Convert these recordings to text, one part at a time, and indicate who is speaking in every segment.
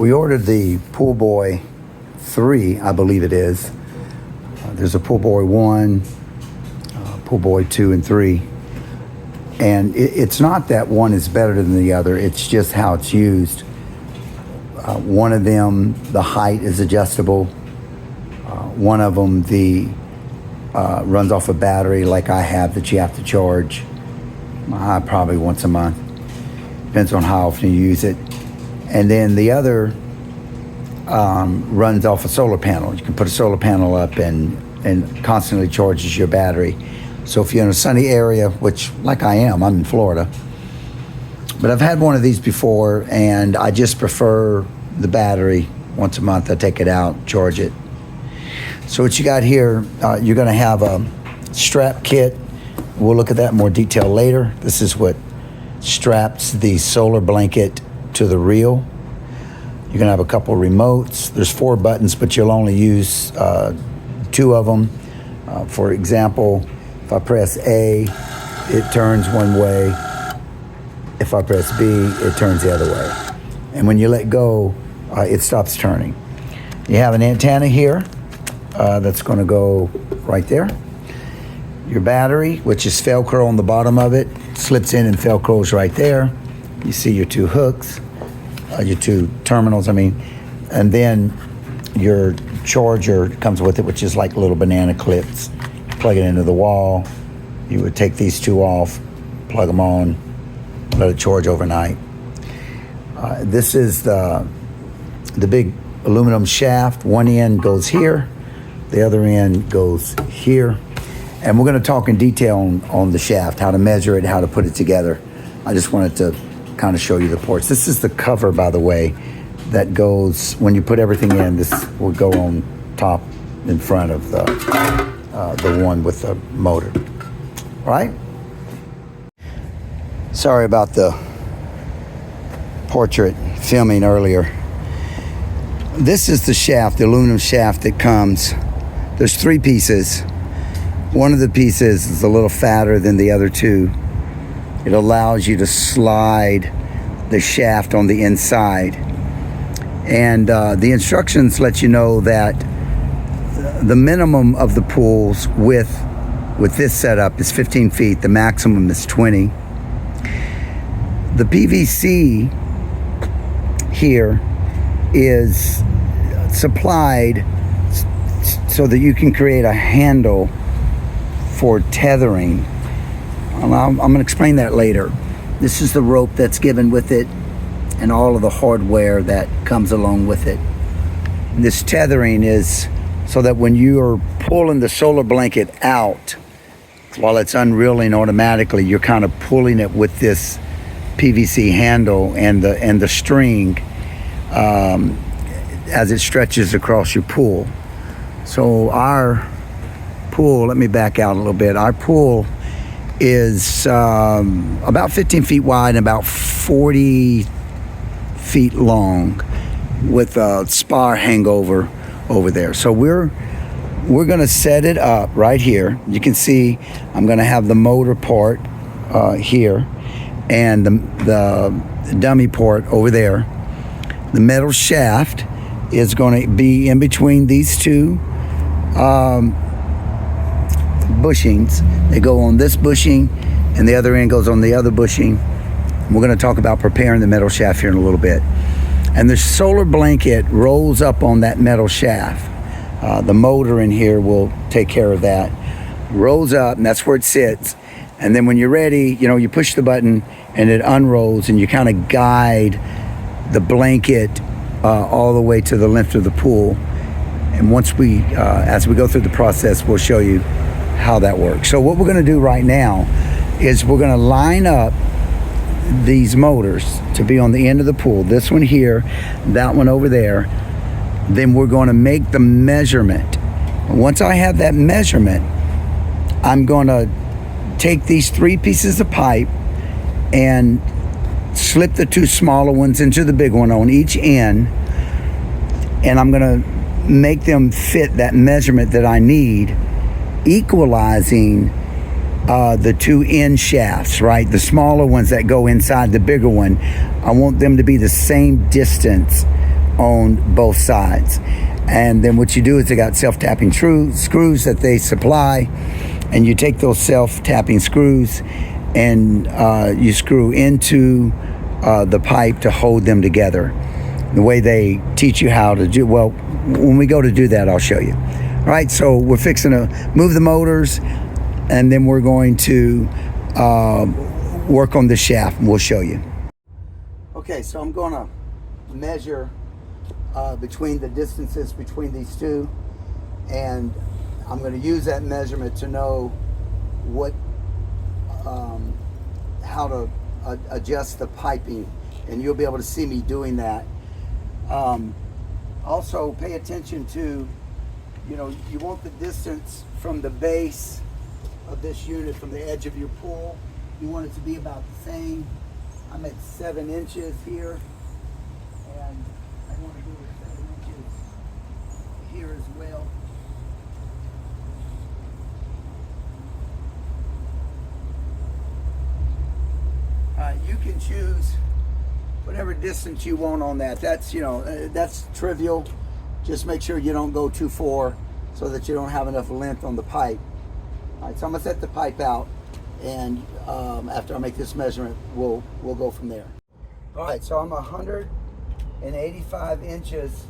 Speaker 1: We ordered the Pool Boy 3, I believe it is. There's a Pool Boy 1, Pool Boy 2 and 3. And it's not that one is better than the other, it's just how it's used. One of them, the height is adjustable. One of them, runs off a battery like I have that you have to charge probably once a month. Depends on how often you use it. And then the other runs off a solar panel. You can put a solar panel up and constantly charges your battery. So if you're in a sunny area, which like I am, I'm in Florida, but I've had one of these before and I just prefer the battery. Once a month I take it out, charge it. So what you got here, you're gonna have a strap kit. We'll look at that in more detail later. This is what straps the solar blanket to the reel. You're gonna have a couple remotes. There's 4 buttons, but you'll only use 2 of them. For example, if I press A, it turns one way. If I press B, it turns the other way. And when you let go, it stops turning. You have an antenna here that's gonna go right there. Your battery, which is Velcro on the bottom of it, slips in and Velcros right there. You see your 2 hooks, your 2 terminals, and then your charger comes with it, which is like little banana clips. Plug it into the wall. You would take these 2 off, plug them on, let it charge overnight. This is the big aluminum shaft. One end goes here, the other end goes here. And we're going to talk in detail on the shaft, how to measure it, how to put it together. I just wanted to kind of show you the ports. This is the cover, by the way, that goes, when you put everything in, this will go on top in front of the one with the motor, right? Sorry about the portrait filming earlier. This is the shaft, the aluminum shaft that comes. There's 3 pieces. One of the pieces is a little fatter than the other 2. It allows you to slide the shaft on the inside. And the instructions let you know that the minimum of the pool's width with this setup is 15 feet. The maximum is 20. The PVC here is supplied so that you can create a handle for tethering. I'm going to explain that later. This is the rope that's given with it and all of the hardware that comes along with it. This tethering is so that when you are pulling the solar blanket out, while it's unreeling automatically, you're kind of pulling it with this PVC handle and the string as it stretches across your pool. So our pool, let me back out a little bit. Our pool is about 15 feet wide and about 40 feet long with a spar hangover over there. So we're gonna set it up right here. You can see I'm gonna have the motor part here and the dummy part over there. The metal shaft is gonna be in between these 2 bushings. They go on this bushing and the other end goes on the other bushing. We're going to talk about preparing the metal shaft here in a little bit. And the solar blanket rolls up on that metal shaft. The motor in here will take care of that. Rolls up, and that's where it sits. And then when you're ready, you push the button and it unrolls, and you kind of guide the blanket all the way to the length of the pool. And once as we go through the process, we'll show you how that works. So what we're going to do right now is we're going to line up these motors to be on the end of the pool. This one here, that one over there. Then we're going to make the measurement. Once I have that measurement, I'm going to take these 3 pieces of pipe and slip the 2 smaller ones into the big one on each end, and I'm going to make them fit that measurement that I need, equalizing the 2 end shafts, right? The smaller ones that go inside the bigger one, I want them to be the same distance on both sides. And then what you do is they got self-tapping screws that they supply, and you take those self-tapping screws and you screw into the pipe to hold them together. The way they teach you how to do, well, when we go to do that, I'll show you. All right, so we're fixing to move the motors, and then we're going to work on the shaft, and we'll show you. Okay, so I'm going to measure between the distances between these two, and I'm going to use that measurement to know what how to adjust the piping, and you'll be able to see me doing that. Also pay attention to, you want the distance from the base of this unit, from the edge of your pool, you want it to be about the same. I'm at 7 inches here, and I want to do it 7 inches here as well. You can choose whatever distance you want on that. That's, that's trivial. Just make sure you don't go too far so that you don't have enough length on the pipe. All right, so I'm gonna set the pipe out, and after I make this measurement, we'll go from there. All right, so I'm 185 inches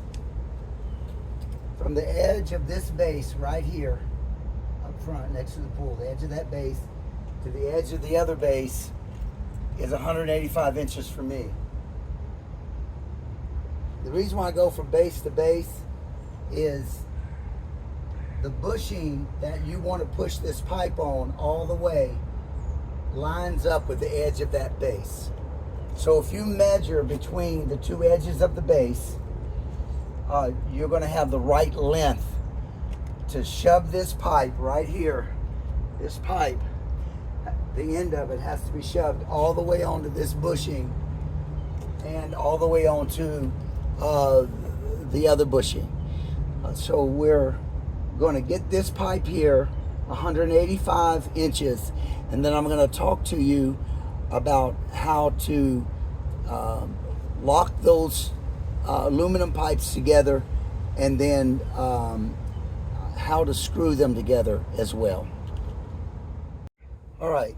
Speaker 1: from the edge of this base right here up front next to the pool. The edge of that base to the edge of the other base is 185 inches for me. The reason why I go from base to base is the bushing that you want to push this pipe on all the way lines up with the edge of that base. So if you measure between the two edges of the base, you're going to have the right length to shove this pipe right here. This pipe, the end of it has to be shoved all the way onto this bushing and all the way onto the other bushing. So we're going to get this pipe here 185 inches, and then I'm going to talk to you about how to lock those aluminum pipes together, and then how to screw them together as well. All right,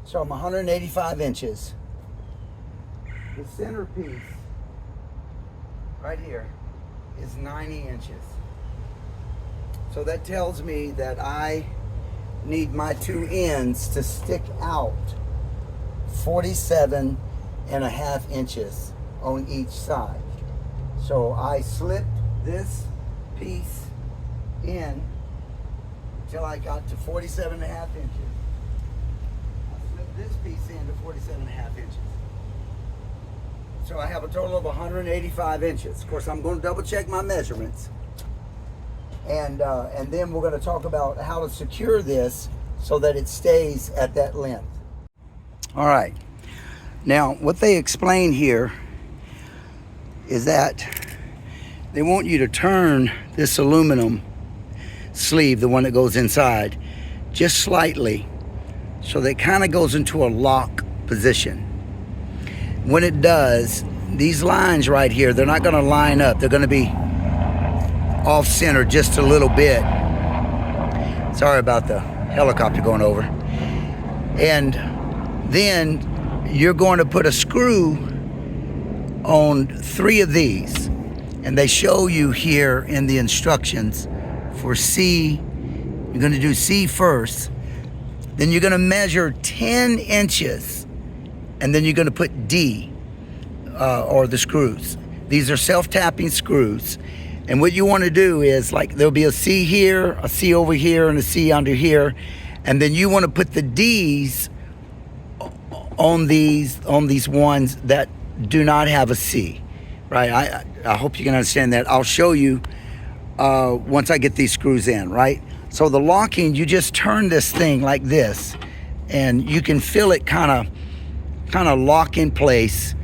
Speaker 1: so I'm 185 inches. The center piece right here is 90 inches. So that tells me that I need my two ends to stick out 47.5 inches on each side. So I slipped this piece in until I got to 47.5 inches. I slipped this piece into 47.5 inches. So I have a total of 185 inches. Of course, I'm going to double check my measurements. And then we're going to talk about how to secure this so that it stays at that length. All right. Now, what they explain here is that they want you to turn this aluminum sleeve, the one that goes inside, just slightly so that it kind of goes into a lock position. When it does, these lines right here, they're not going to line up. They're going to be off center just a little bit. Sorry about the helicopter going over. And then you're going to put a screw on 3 of these, and they show you here in the instructions for C. You're going to do C first, then you're going to measure 10 inches, and then you're going to put D, or the screws. These are self-tapping screws. And what you want to do is, like, there'll be a C here, a C over here, and a C under here. And then you want to put the D's on these ones that do not have a C, right? I hope you can understand that. I'll show you once I get these screws in, right? So the locking, you just turn this thing like this, and you can feel it kind of lock in place,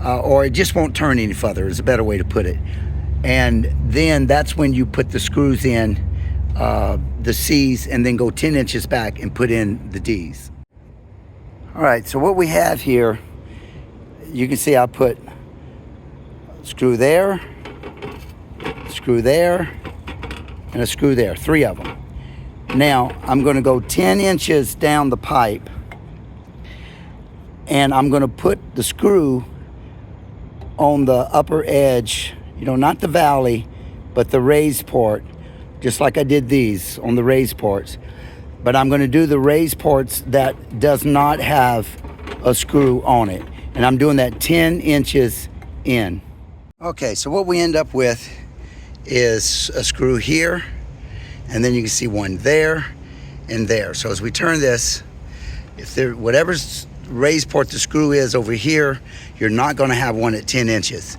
Speaker 1: or it just won't turn any further is a better way to put it. And then that's when you put the screws in, the C's, and then go 10 inches back and put in the D's. All right, so what we have here, you can see I put screw there, screw there, and a screw there, 3 of them. Now I'm going to go 10 inches down the pipe, and I'm going to put the screw on the upper edge, not the valley, but the raised part, just like I did these on the raised parts. But I'm going to do the raised parts that does not have a screw on it. And I'm doing that 10 inches in. Okay, so what we end up with is a screw here, and then you can see one there and there. So as we turn this, if there, whatever's raised part the screw is over here, you're not going to have one at 10 inches.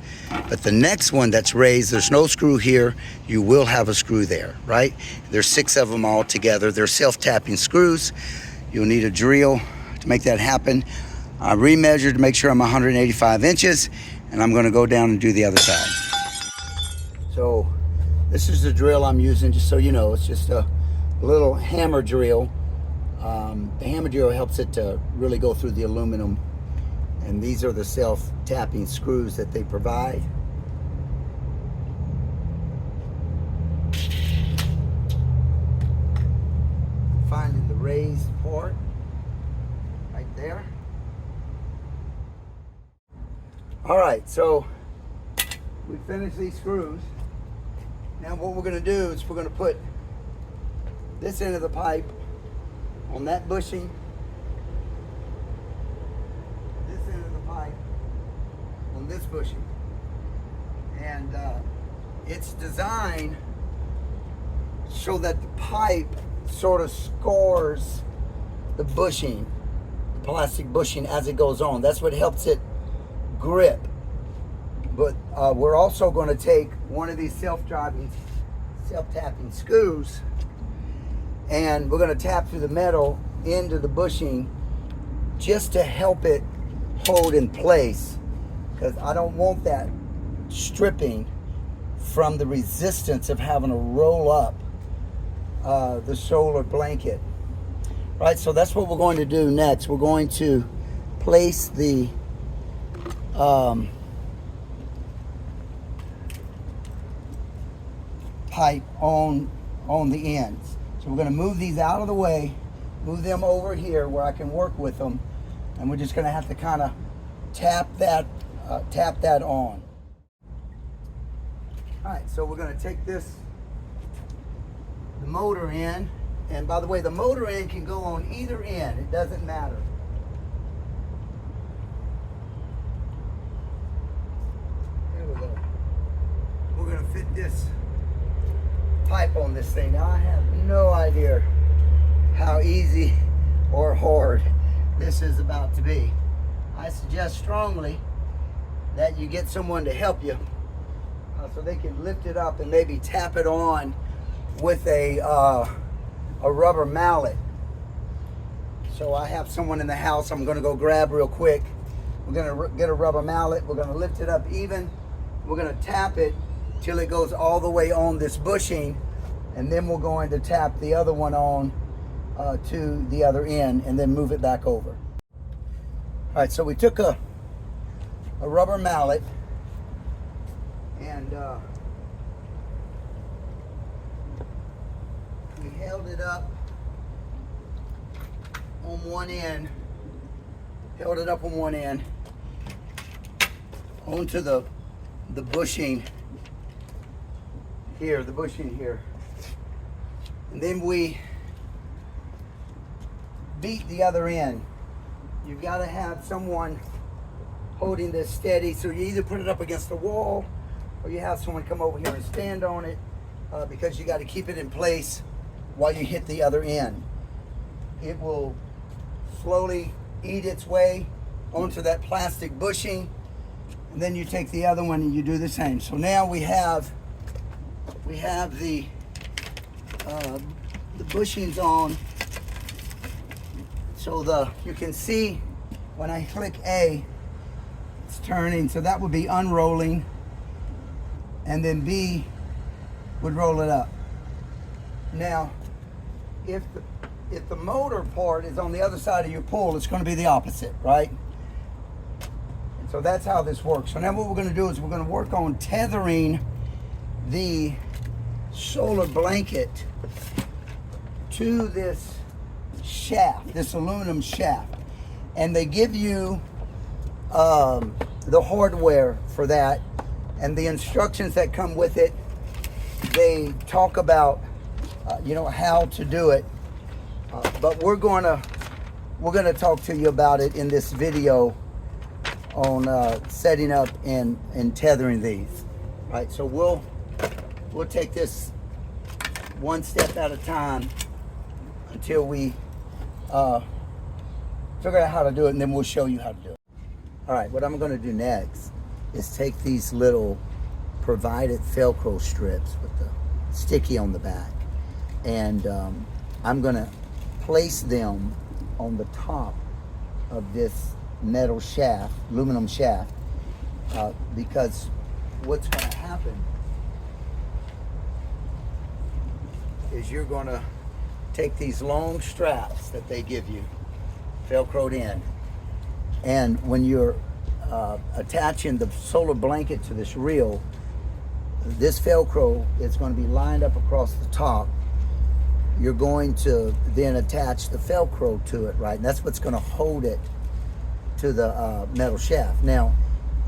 Speaker 1: But the next one that's raised, there's no screw here, you will have a screw there, right? There's 6 of them all together. They're self-tapping screws. You'll need a drill to make that happen. I remeasured to make sure I'm 185 inches, and I'm going to go down and do the other side. So this is the drill I'm using, just so you know. It's just a little hammer drill. The hammer drill helps it to really go through the aluminum. And these are the self-tapping screws that they provide. Finding the raised part right there. All right, so we finished these screws. Now what we're going to do is we're going to put this end of the pipe on that bushing, this end of the pipe on this bushing, and it's designed so that the pipe sort of scores the bushing, the plastic bushing, as it goes on. That's what helps it grip. But we're also going to take one of these self-tapping screws, and we're going to tap through the metal into the bushing just to help it hold in place, because I don't want that stripping from the resistance of having to roll up the solar blanket. Right, so that's what we're going to do next. We're going to place the pipe on the ends. So we're going to move these out of the way, move them over here where I can work with them, and we're just going to have to kind of tap that on. All right, so we're going to take the motor end, and by the way, the motor end can go on either end. It doesn't matter. There we go. We're going to fit this pipe on this thing. Now I have no idea how easy or hard this is about to be. I suggest strongly that you get someone to help you so they can lift it up and maybe tap it on with a rubber mallet. So I have someone in the house I'm going to go grab real quick. We're going to get a rubber mallet. We're going to lift it up even. We're going to tap it till it goes all the way on this bushing, and then we're going to tap the other one on to the other end and then move it back over. All right, so we took a rubber mallet and we held it up on one end, onto the bushing here, and then we beat the other end. You've got to have someone holding this steady, so you either put it up against the wall or you have someone come over here and stand on it, because you got to keep it in place while you hit the other end. It will slowly eat its way onto that plastic bushing, and then you take the other one and you do the same. So now we have the bushings on. So you can see when I click A, it's turning. So that would be unrolling, and then B would roll it up. Now, if the motor part is on the other side of your pull, it's going to be the opposite, right? And So that's how this works. So now what we're going to do is we're going to work on tethering the solar blanket to this shaft, this aluminum shaft. And they give you the hardware for that and the instructions that come with it. They talk about how to do it, but we're gonna talk to you about it in this video on setting up and tethering these. Right, so we'll take this one step at a time until we figure out how to do it, and then we'll show you how to do it. All right, what I'm going to do next is take these little provided Velcro strips with the sticky on the back, and I'm going to place them on the top of this metal shaft, aluminum shaft, because what's going to happen is you're going to take these long straps that they give you, Velcroed in, and when you're attaching the solar blanket to this reel, this Velcro is going to be lined up across the top. You're going to then attach the Velcro to it, right? And that's what's going to hold it to the metal shaft. Now,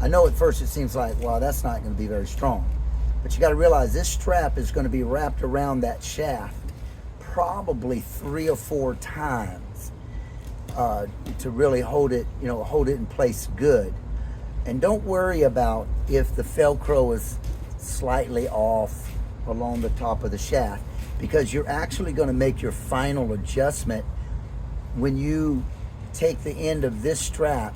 Speaker 1: I know at first it seems like, well, that's not going to be very strong. But you got to realize this strap is going to be wrapped around that shaft probably 3 or 4 times to really hold it, hold it in place good. And don't worry about if the Velcro is slightly off along the top of the shaft, because you're actually going to make your final adjustment when you take the end of this strap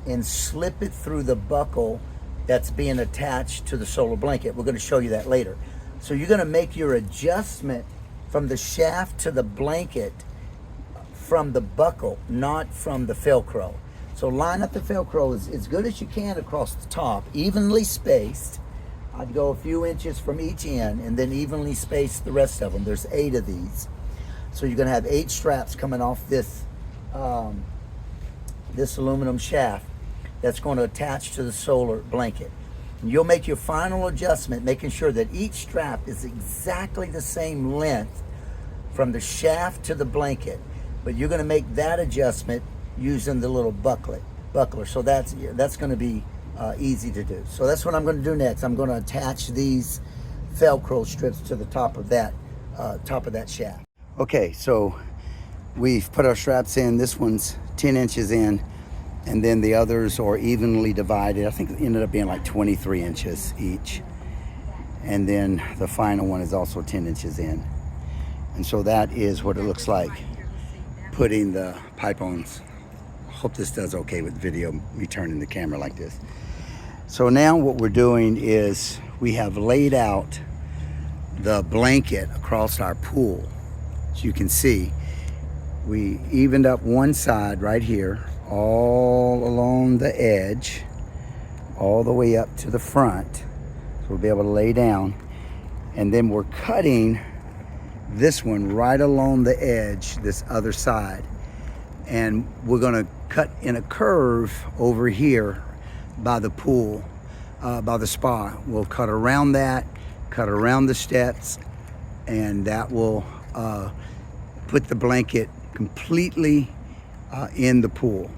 Speaker 1: and slip it through the buckle that's being attached to the solar blanket. We're going to show you that later. So you're going to make your adjustment from the shaft to the blanket from the buckle, not from the Velcro. So line up the Velcro as good as you can across the top, evenly spaced. I'd go a few inches from each end and then evenly space the rest of them. There's 8 of these. So you're going to have 8 straps coming off this this aluminum shaft that's going to attach to the solar blanket. And you'll make your final adjustment, making sure that each strap is exactly the same length from the shaft to the blanket. But you're going to make that adjustment using the little buckler. So that's going to be easy to do. So that's what I'm going to do next. I'm going to attach these Velcro strips to the top of that shaft. Okay, so we've put our straps in. This one's 10 inches in, and then the others are evenly divided. I think it ended up being like 23 inches each. And then the final one is also 10 inches in. And so that is what it looks like putting the pipe-ons. Hope this does okay with video, me turning the camera like this. So now what we're doing is we have laid out the blanket across our pool. As you can see, we evened up one side right here, all along the edge, all the way up to the front. So we'll be able to lay down. And then we're cutting this one right along the edge, this other side. And we're gonna cut in a curve over here by the pool, by the spa. We'll cut around that, cut around the steps, and that will put the blanket completely in the pool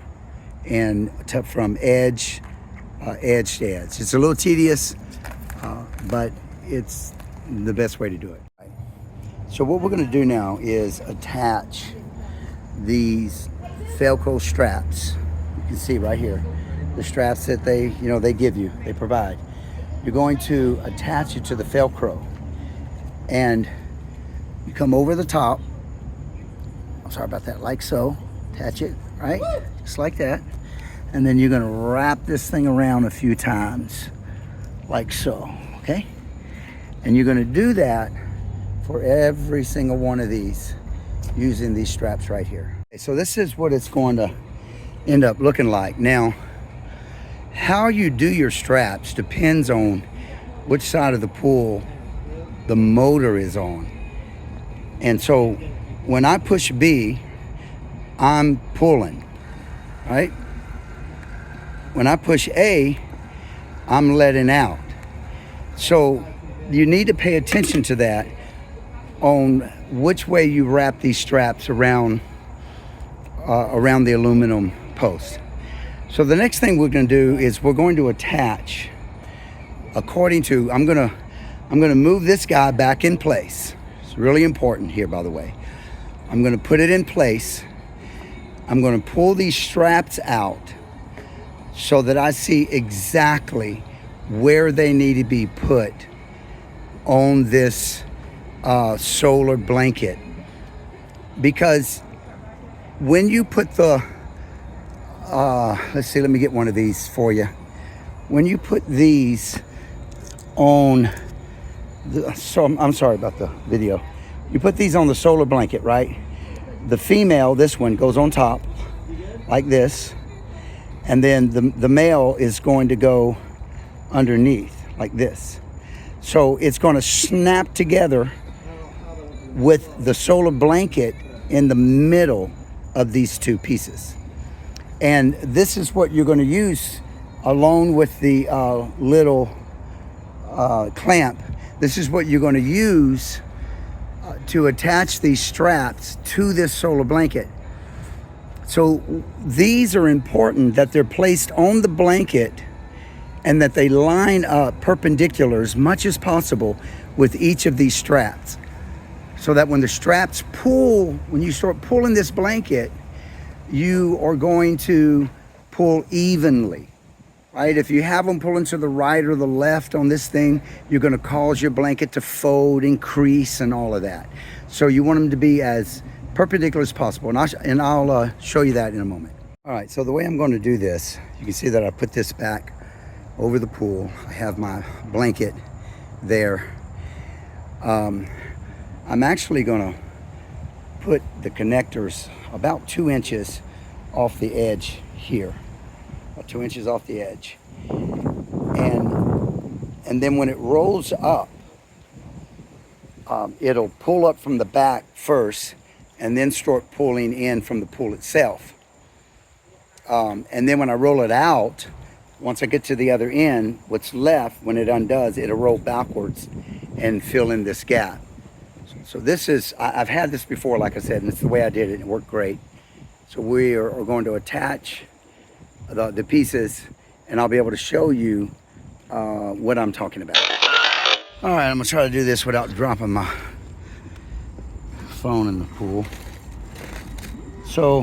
Speaker 1: and from edge to edge. It's a little tedious, but it's the best way to do it. So what we're going to do now is attach these Velcro straps. You can see right here, the straps that they give you, they provide. You're going to attach it to the Velcro, and you come over the top. I'm sorry about that, like so. Attach it, right? Just like that. And then you're gonna wrap this thing around a few times, like so, okay? And you're gonna do that for every single one of these using these straps right here. So this is what it's going to end up looking like. Now, how you do your straps depends on which side of the pool the motor is on. And so when I push B, I'm pulling, right? when I push A, I'm letting out. So you need to pay attention to that on which way you wrap these straps around the aluminum post. So the next thing we're going to do is we're going to attach according to, I'm going to move this guy back in place. It's really important here, by the way. I'm going to put it in place. I'm going to pull these straps out so that I see exactly where they need to be put on this solar blanket. Because when you put the, let's see, let me get one of these for you. When you put these on, I'm sorry about the video. You put these on the solar blanket, right? The female, this one, goes on top like this. And then the male is going to go underneath like this. So it's going to snap together with the solar blanket in the middle of these two pieces. And this is what you're going to use along with the little clamp. This is what you're going to use to attach these straps to this solar blanket. So these are important that they're placed on the blanket and that they line up perpendicular as much as possible with each of these straps. So that when the straps pull, when you start pulling this blanket, you are going to pull evenly, right? If you have them pulling to the right or the left on this thing, you're going to cause your blanket to fold and crease and all of that. So you want them to be as perpendicular as possible. And I'll show you that in a moment. All right, so the way I'm going to do this, you can see that I put this back over the pool. I have my blanket there. I'm actually going to put the connectors about 2 inches off the edge here, about 2 inches off the edge. And then when it rolls up, it'll pull up from the back first and then start pulling in from the pool itself. And then when I roll it out, once I get to the other end, what's left, when it undoes, it'll roll backwards and fill in this gap. So this is, I've had this before, like I said, and it's the way I did it, and it worked great. So we are going to attach the pieces, and I'll be able to show you what I'm talking about. All right, I'm gonna try to do this without dropping my phone in the pool. So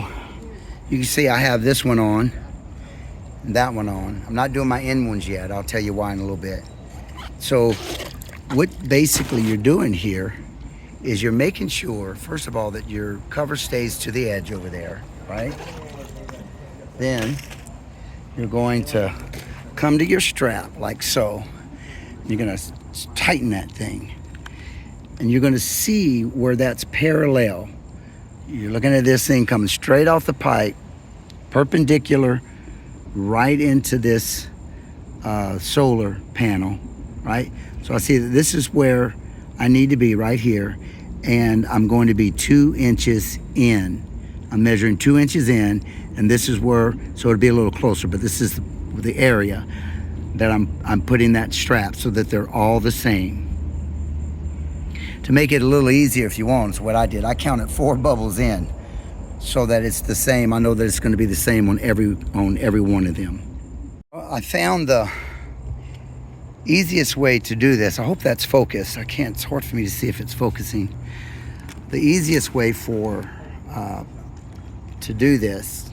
Speaker 1: you can see I have this one on and that one on. I'm not doing my end ones yet. I'll tell you why in a little bit. So what basically you're doing here is you're making sure, first of all, that your cover stays to the edge over there, right? Then you're going to come to your strap like so. You're gonna tighten that thing. And you're gonna see where that's parallel. You're looking at this thing coming straight off the pipe, perpendicular, right into this solar panel, right? So I see that this is where I need to be, right here. And I'm going to be 2 inches in. I'm measuring 2 inches in, and this is where, so it'll be a little closer, but this is the area that I'm putting that strap so that they're all the same. To make it a little easier if you want, is what I did. I counted 4 bubbles in so that it's the same. I know that it's going to be the same on every one of them. I found the easiest way to do this. I hope that's focused. I can't, it's hard for me to see if it's focusing. The easiest way to do this,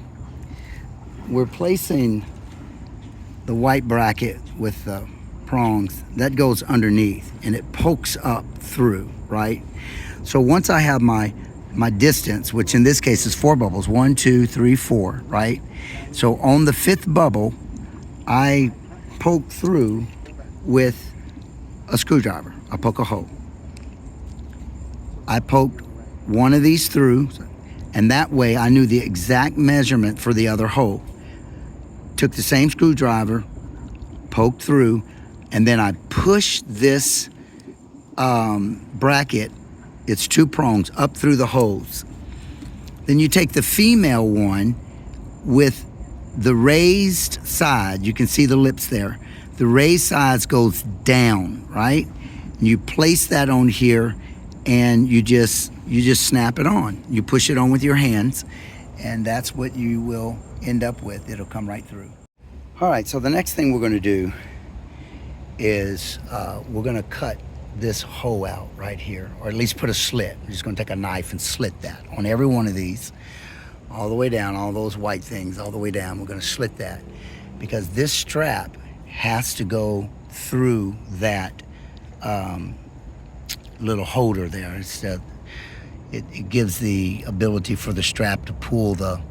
Speaker 1: we're placing the white bracket with the prongs that goes underneath and it pokes up through, right? So once I have my distance, which in this case is 4 bubbles, 1, 2, 3, 4, right? So on the 5th bubble, I poke through with a screwdriver. I poke a hole. I poked one of these through, and that way I knew the exact measurement for the other hole. Took the same screwdriver, poked through, and then I pushed this bracket, it's 2 prongs, up through the holes. Then you take the female one with the raised side, you can see the lips there. The raised sides goes down, right? And you place that on here, and you just snap it on. You push it on with your hands, and that's what you will end up with. It'll come right through. All right, so the next thing we're going to do is we're going to cut this hole out right here, or at least put a slit. We're just going to take a knife and slit that on every one of these, all the way down, all those white things all the way down. We're going to slit that because this strap has to go through that little holder there. It gives the ability for the strap to pull the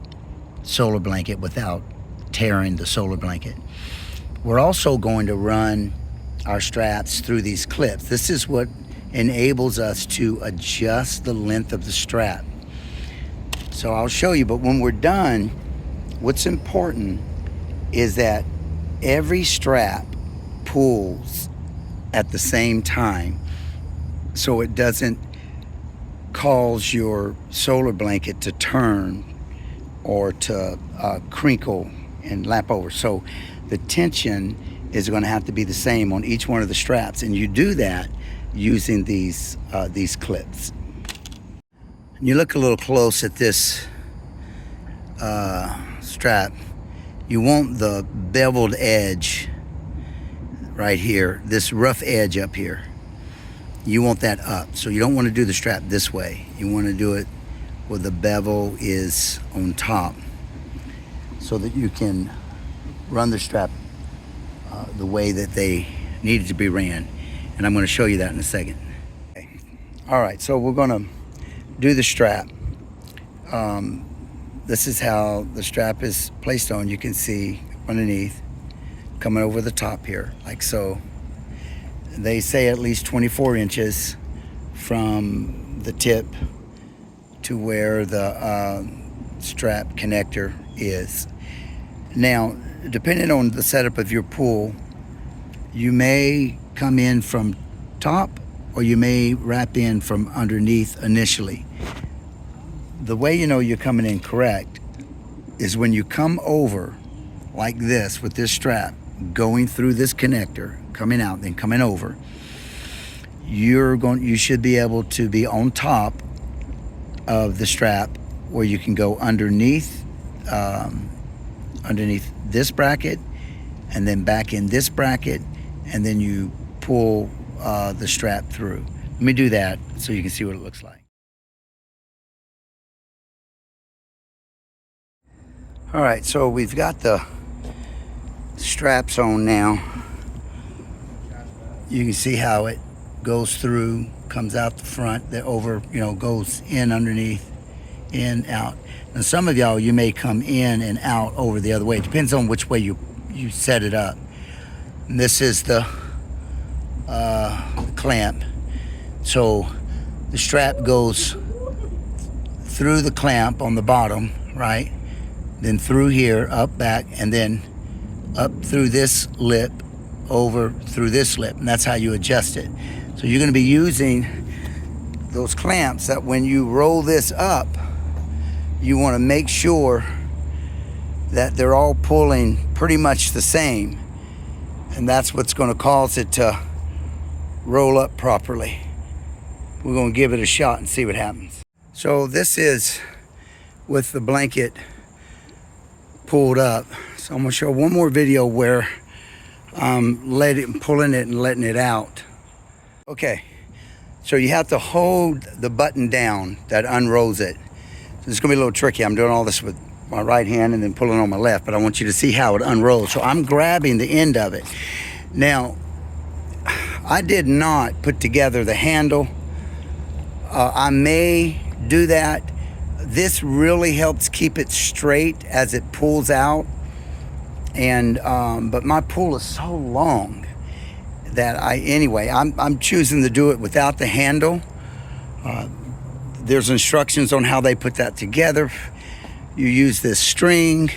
Speaker 1: solar blanket without tearing the solar blanket. We're also going to run our straps through these clips. This is what enables us to adjust the length of the strap. So I'll show you, but when we're done, what's important is that every strap pulls at the same time, so it doesn't cause your solar blanket to turn or to crinkle and lap over. So the tension is going to have to be the same on each one of the straps, and you do that using these clips. You look a little close at this strap. You want the beveled edge right here, this rough edge up here. You want that up. So you don't want to do the strap this way. You want to do it where the bevel is on top, so that you can run the strap the way that they needed to be ran. And I'm going to show you that in a second. Okay. All right, so we're going to do the strap. This is how the strap is placed on. You can see underneath, coming over the top here, like so. They say at least 24 inches from the tip to where the strap connector is. Now, depending on the setup of your pool, you may come in from top, or you may wrap in from underneath initially. The way you know you're coming in correct is when you come over like this with this strap going through this connector, coming out, then coming over. You should be able to be on top of the strap, where you can go underneath this bracket, and then back in this bracket, and then you pull the strap through. Let me do that so you can see what it looks like. All right, so we've got the straps on now. You can see how it goes through, comes out the front, that over, goes in underneath, in, out. And some of y'all, you may come in and out over the other way. It depends on which way you set it up. And this is the clamp. So the strap goes through the clamp on the bottom, right? Then through here, up, back, and then up through this lip, over through this lip, and that's how you adjust it. So you're going to be using those clamps that when you roll this up, you want to make sure that they're all pulling pretty much the same, and that's what's going to cause it to roll up properly. We're going to give it a shot and see what happens. So this is with the blanket pulled up. So I'm going to show one more video where I'm pulling it and letting it out. Okay, so you have to hold the button down that unrolls it. So it's going to be a little tricky. I'm doing all this with my right hand and then pulling on my left, but I want you to see how it unrolls. So I'm grabbing the end of it. Now, I did not put together the handle. I may do that. This really helps keep it straight as it pulls out. And but my pool is so long that I'm choosing to do it without the handle. There's instructions on how they put that together. You use this string.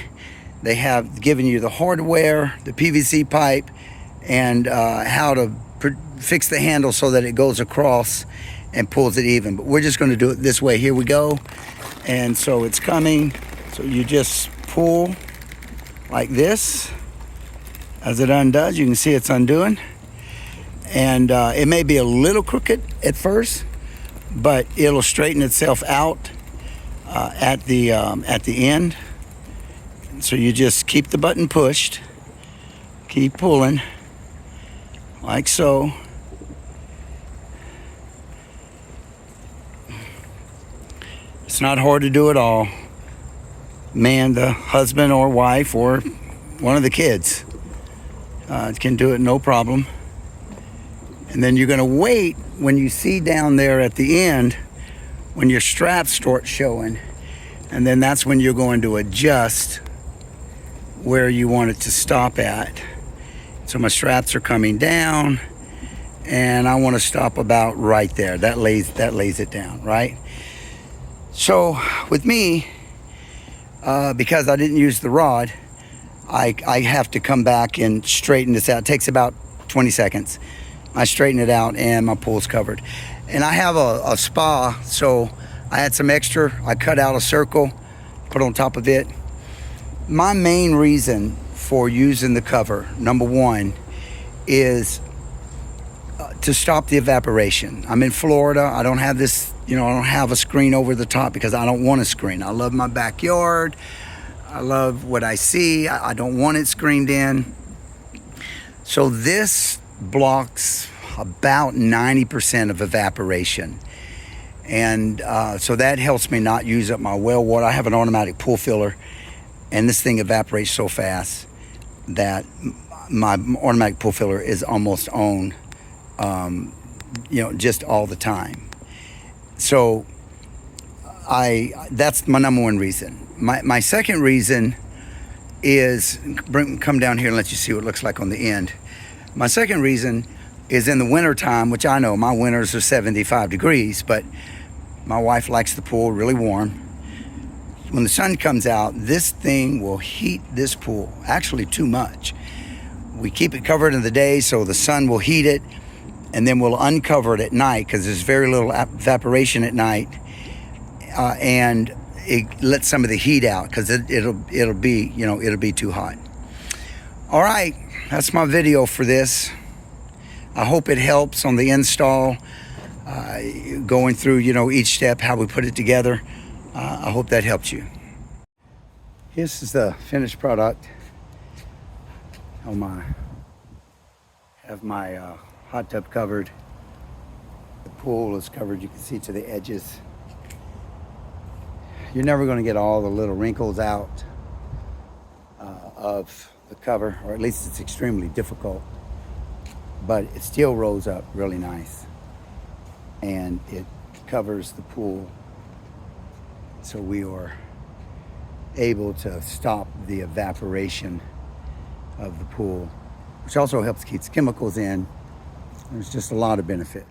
Speaker 1: They have given you the hardware, the PVC pipe, and how to fix the handle so that it goes across and pulls it even. But we're just going to do it this way. Here we go. And so it's coming. So you just pull like this. As it undoes, you can see it's undoing. And it may be a little crooked at first, but it'll straighten itself out at the end. So you just keep the button pushed, keep pulling, like so. It's not hard to do at all. Man, the husband or wife or one of the kids can do it no problem. And then you're going to wait when you see down there at the end when your straps start showing, and then that's when you're going to adjust where you want it to stop at. So my straps are coming down, and I want to stop about right there. That lays it down, right? So with me, because I didn't use the rod, I have to come back and straighten this out. It takes about 20 seconds. I straighten it out and my pool's covered. And I have a spa, so I had some extra. I cut out a circle, put on top of it. My main reason for using the cover, number one, is to stop the evaporation. I'm in Florida. I don't have this, I don't have a screen over the top because I don't want a screen. I love my backyard. I love what I see. I don't want it screened in. So this blocks about 90% of evaporation. And so that helps me not use up my well water. I have an automatic pool filler, and this thing evaporates so fast that my automatic pool filler is almost on, just all the time. So that's my number one reason. My second reason is, come down here and let you see what it looks like on the end. My second reason is in the winter time, which I know my winters are 75 degrees, but my wife likes the pool really warm. When the sun comes out, this thing will heat this pool, actually too much. We keep it covered in the day so the sun will heat it, and then we'll uncover it at night because there's very little evaporation at night, and it lets some of the heat out because it'll be too hot. All right, that's my video for this. I hope it helps on the install, going through each step, how we put it together. I hope that helped you. This is the finished product. Have my hot tub covered. The pool is covered, you can see to the edges. You're never going to get all the little wrinkles out of the cover, or at least it's extremely difficult, but it still rolls up really nice, and it covers the pool, so we are able to stop the evaporation of the pool, which also helps keep chemicals in. There's just a lot of benefit.